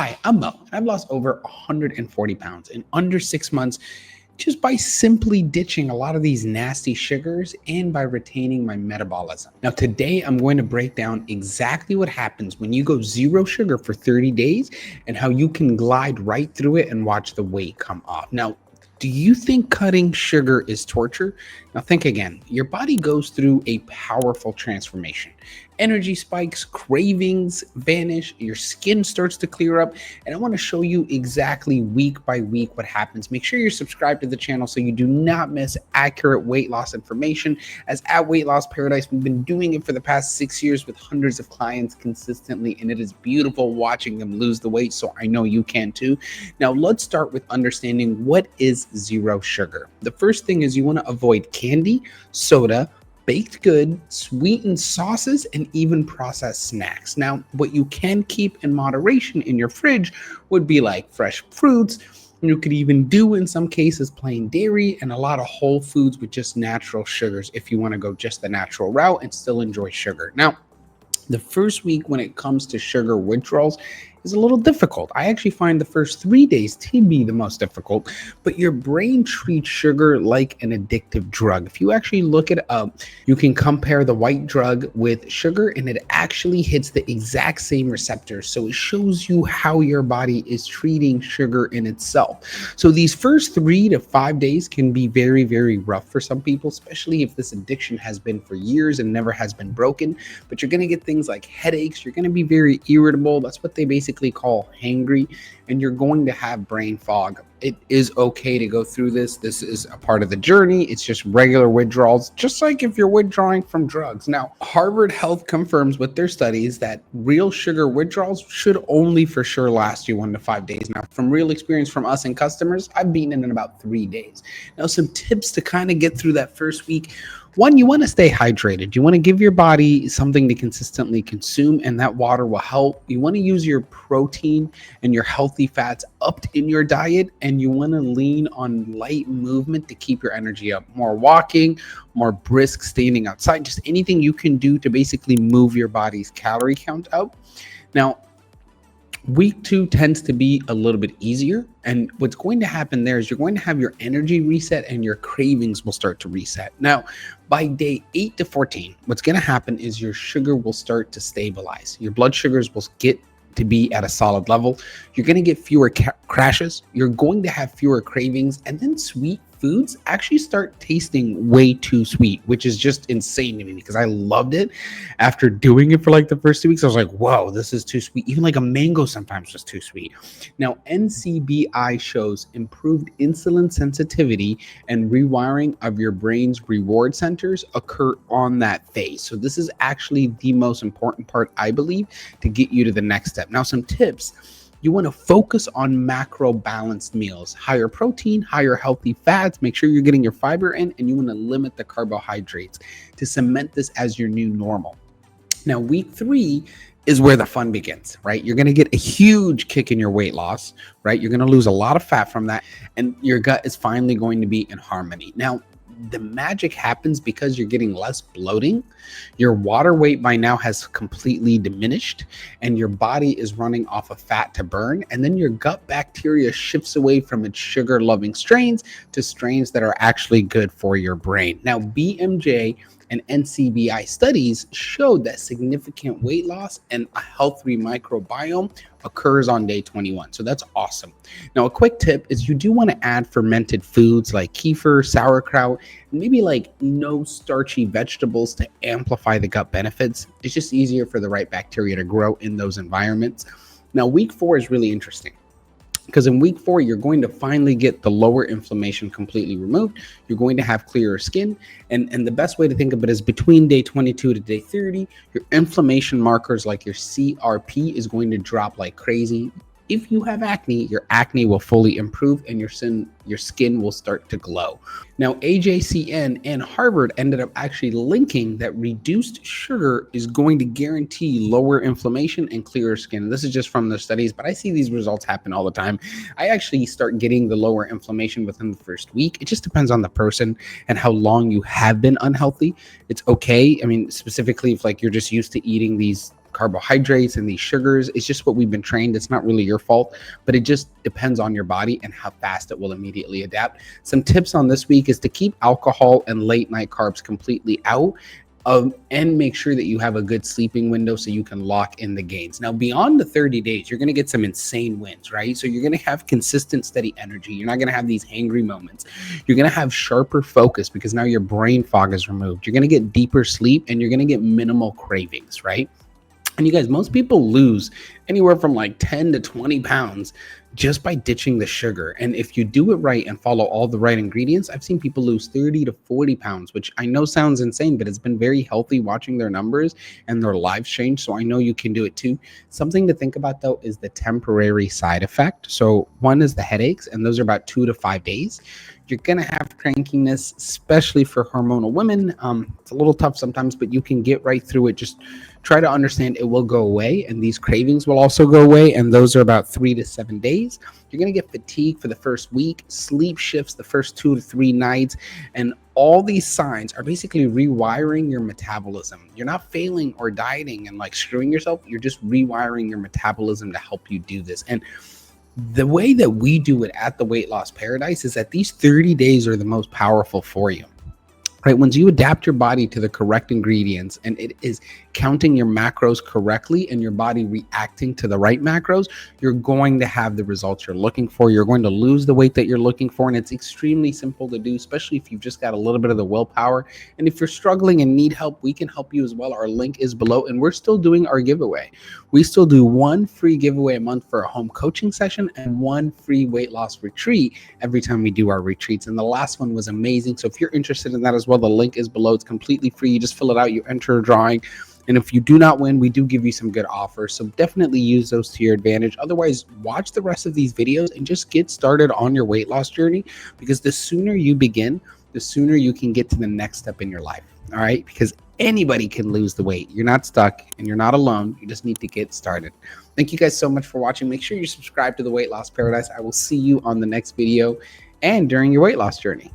Hi, I'm Mo, and I've lost over 140 pounds in under 6 months just by simply ditching a lot of these nasty sugars and by retaining my metabolism. Now, today I'm going to break down exactly what happens when you go zero sugar for 30 days and how you can glide right through it and watch the weight come off. Now, do you think cutting sugar is torture? Now, think again. Your body goes through a powerful transformation. Energy spikes, cravings vanish, your skin starts to clear up. And I want to show you exactly week by week what happens. Make sure you're subscribed to the channel so you do not miss accurate weight loss information. As at Weight Loss Paradise, we've been doing it for the past 6 years with hundreds of clients consistently, and it is beautiful watching them lose the weight. So I know you can too. Now, let's start with understanding what is zero sugar. The first thing is you want to avoid candy, soda, baked good, sweetened sauces, and even processed snacks. Now, what you can keep in moderation in your fridge would be like fresh fruits. You could even do, in some cases, plain dairy and a lot of whole foods with just natural sugars if you want to go just the natural route and still enjoy sugar. Now, the first week when it comes to sugar withdrawals is a little difficult. I actually find the first 3 days to be the most difficult, but your brain treats sugar like an addictive drug. If you actually look it up, you can compare the white drug with sugar and it actually hits the exact same receptors. So it shows you how your body is treating sugar in itself. So these first 3 to 5 days can be very, very rough for some people, especially if this addiction has been for years and never has been broken. But you're going to get things like headaches. You're going to be very irritable. That's what they basically call hangry, and you're going to have brain fog. It is okay to go through this. This is a part of the journey. It's just regular withdrawals, just like if you're withdrawing from drugs. Now, Harvard Health confirms with their studies that real sugar withdrawals should only for sure last you 1 to 5 days. Now, from real experience from us and customers, I've beaten it in about 3 days. Now, some tips to kind of get through that first week. One, you want to stay hydrated. You want to give your body something to consistently consume, and that water will help. You want to use your protein and your healthy fats up in your diet, and you want to lean on light movement to keep your energy up. More walking, more brisk standing outside, just anything you can do to basically move your body's calorie count up. Now, week 2 tends to be a little bit easier. And what's going to happen there is you're going to have your energy reset and your cravings will start to reset. Now, by day 8 to 14, what's going to happen is your sugar will start to stabilize. Your blood sugars will get to be at a solid level. You're going to get fewer crashes. You're going to have fewer cravings. And then sweet foods actually start tasting way too sweet, which is just insane to me because I loved it. After doing it for like the first 2 weeks, I was like, whoa, this is too sweet. Even like a mango sometimes was too sweet. Now, NCBI shows improved insulin sensitivity and rewiring of your brain's reward centers occur on that phase. So this is actually the most important part, I believe, to get you to the next step. Now, some tips. You want to focus on macro balanced meals, higher protein, higher healthy fats. Make sure you're getting your fiber in, and you want to limit the carbohydrates to cement this as your new normal. Now, week 3 is where the fun begins, right? You're going to get a huge kick in your weight loss, right? You're going to lose a lot of fat from that, and your gut is finally going to be in harmony. Now, the magic happens because you're getting less bloating. Your water weight by now has completely diminished and your body is running off of fat to burn. And then your gut bacteria shifts away from its sugar loving strains to strains that are actually good for your brain. Now, BMJ and NCBI studies showed that significant weight loss and a healthy microbiome occurs on day 21. So that's awesome. Now, a quick tip is you do want to add fermented foods like kefir, sauerkraut, and maybe like no starchy vegetables to amplify the gut benefits. It's just easier for the right bacteria to grow in those environments. Now, week 4 is really interesting, because in week 4, you're going to finally get the lower inflammation completely removed. You're going to have clearer skin. And the best way to think of it is between day 22 to day 30, your inflammation markers like your CRP is going to drop like crazy. If you have acne, your acne will fully improve and your skin will start to glow. Now, AJCN and Harvard ended up actually linking that reduced sugar is going to guarantee lower inflammation and clearer skin. This is just from the studies, but I see these results happen all the time. I actually start getting the lower inflammation within the first week. It just depends on the person and how long you have been unhealthy. It's okay. I mean, specifically if like you're just used to eating these carbohydrates and these sugars. It's just what we've been trained. It's not really your fault, but it just depends on your body and how fast it will immediately adapt. Some tips on this week is to keep alcohol and late night carbs completely out. And make sure that you have a good sleeping window so you can lock in the gains. Now, beyond the 30 days, you're going to get some insane wins, right? So you're going to have consistent, steady energy. You're not going to have these hangry moments. You're going to have sharper focus because now your brain fog is removed. You're going to get deeper sleep and you're going to get minimal cravings, right? And you guys, most people lose anywhere from like 10 to 20 pounds just by ditching the sugar. And if you do it right and follow all the right ingredients, I've seen people lose 30 to 40 pounds, which I know sounds insane, but it's been very healthy watching their numbers and their lives change. So I know you can do it too. Something to think about though is the temporary side effect. So one is the headaches, and those are about 2 to 5 days. You're going to have crankiness, especially for hormonal women. It's a little tough sometimes, but you can get right through it. Just try to understand it will go away, and these cravings will also go away, and those are about 3 to 7 days. You're going to get fatigue for the first week, sleep shifts the first 2 to 3 nights, and all these signs are basically rewiring your metabolism. You're not failing or dieting and like screwing yourself. You're just rewiring your metabolism to help you do this. And the way that we do it at the Weight Loss Paradise is that these 30 days are the most powerful for you. Right? Once you adapt your body to the correct ingredients and it is counting your macros correctly and your body reacting to the right macros, you're going to have the results you're looking for. You're going to lose the weight that you're looking for. And it's extremely simple to do, especially if you've just got a little bit of the willpower. And if you're struggling and need help, we can help you as well. Our link is below, and we're still doing our giveaway. We still do one free giveaway a month for a home coaching session and one free weight loss retreat every time we do our retreats. And the last one was amazing. So if you're interested in that as well, the link is below. It's completely free. You just fill it out, you enter a drawing. And if you do not win, we do give you some good offers. So definitely use those to your advantage. Otherwise, watch the rest of these videos and just get started on your weight loss journey, because the sooner you begin, the sooner you can get to the next step in your life. All right? Because anybody can lose the weight. You're not stuck and you're not alone. You just need to get started. Thank you guys so much for watching. Make sure you subscribe to the Weight Loss Paradise. I will see you on the next video and during your weight loss journey.